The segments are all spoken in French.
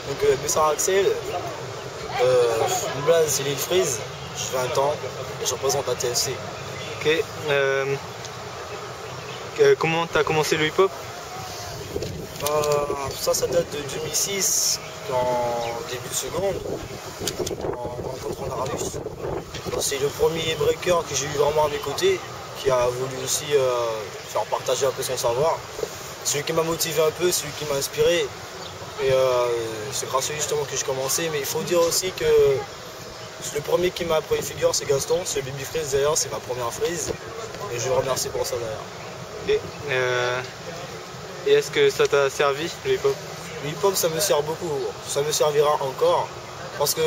Donc, Bussard Axel, une blaze, c'est l'île Frise, j'ai 20 ans et je représente la TFC. Ok. Comment t'as commencé le hip-hop? Ça date de 2006, en début de seconde, en rencontrant Naralus. C'est le premier breaker que j'ai eu vraiment à mes côtés, qui a voulu aussi faire partager un peu son savoir. Celui qui m'a motivé un peu, celui qui m'a inspiré. Et c'est grâce à lui justement que j'ai commencé. Mais il faut dire aussi que le premier qui m'a appris figure, c'est Gaston. C'est le Baby Freeze d'ailleurs, c'est ma première frise. Et je le remercie pour ça d'ailleurs. Et est-ce que ça t'a servi, le hip-hop? Le hip-hop, ça me sert beaucoup. Ça me servira encore. Parce que,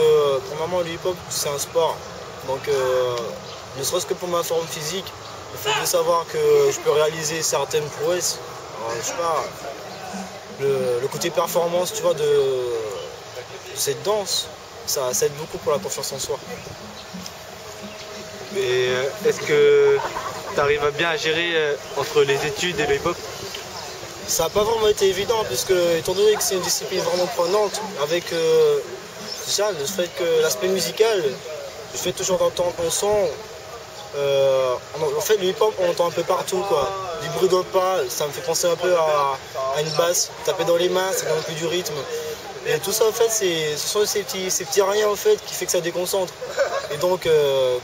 premièrement, le hip-hop, c'est un sport. Donc, ne serait-ce que pour ma forme physique, il faut bien savoir que je peux réaliser certaines prouesses. Je sais pas, le côté performance, tu vois, de cette danse, ça aide beaucoup pour la confiance en soi. Et est-ce que tu arrives à bien gérer entre les études et le hip-hop? Ça n'a pas vraiment été évident, puisque, étant donné que c'est une discipline vraiment prenante, avec déjà le fait que l'aspect musical, je fais toujours d'entendre un son. En fait, le hip-hop, on l'entend un peu partout, quoi. Du bruit de pas, ça me fait penser un peu à une basse, taper dans les mains, ça donne un peu du rythme. Et tout ça, en fait, ce sont ces petits riens, en fait, qui fait que ça déconcentre. Et donc,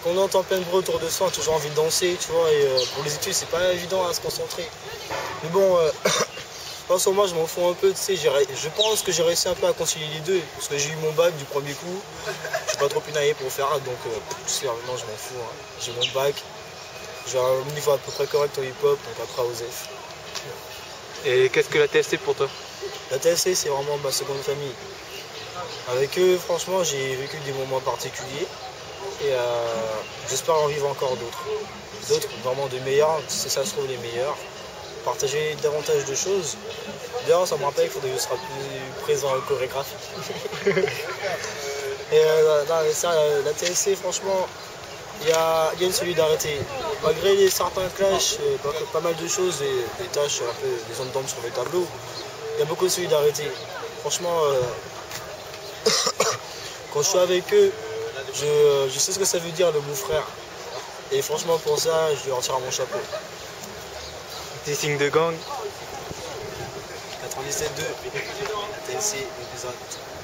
quand on entend plein de bruit autour de soi, on a toujours envie de danser, tu vois. Et pour les études, c'est pas évident à se concentrer. Mais bon, en moi, je m'en fous un peu, tu sais. Je pense que j'ai réussi un peu à concilier les deux, parce que j'ai eu mon bac du premier coup. Je suis pas trop pinaillé pour faire, donc tu sais, maintenant, je m'en fous. Hein. J'ai mon bac, j'ai un niveau à peu près correct au hip-hop, donc après, aux F. Et qu'est-ce que la TFC pour toi? La TFC, c'est vraiment ma seconde famille. Avec eux, franchement, j'ai vécu des moments particuliers et j'espère en vivre encore d'autres. D'autres, vraiment de meilleurs, si ça se trouve les meilleurs. Partager davantage de choses. D'ailleurs, ça me rappelle qu'il faudrait que je sois plus présent en chorégraphie. Et la TFC, franchement, il y a une solidarité. Malgré certains clashs, pas mal de choses, des tâches, un peu des zones d'ombre sur les tableaux, il y a beaucoup de solidarité. Franchement, quand je suis avec eux, je sais ce que ça veut dire le beau frère. Et franchement, pour ça, je lui retire mon chapeau. Petit signe de gang. 97.2, TLC, épisode.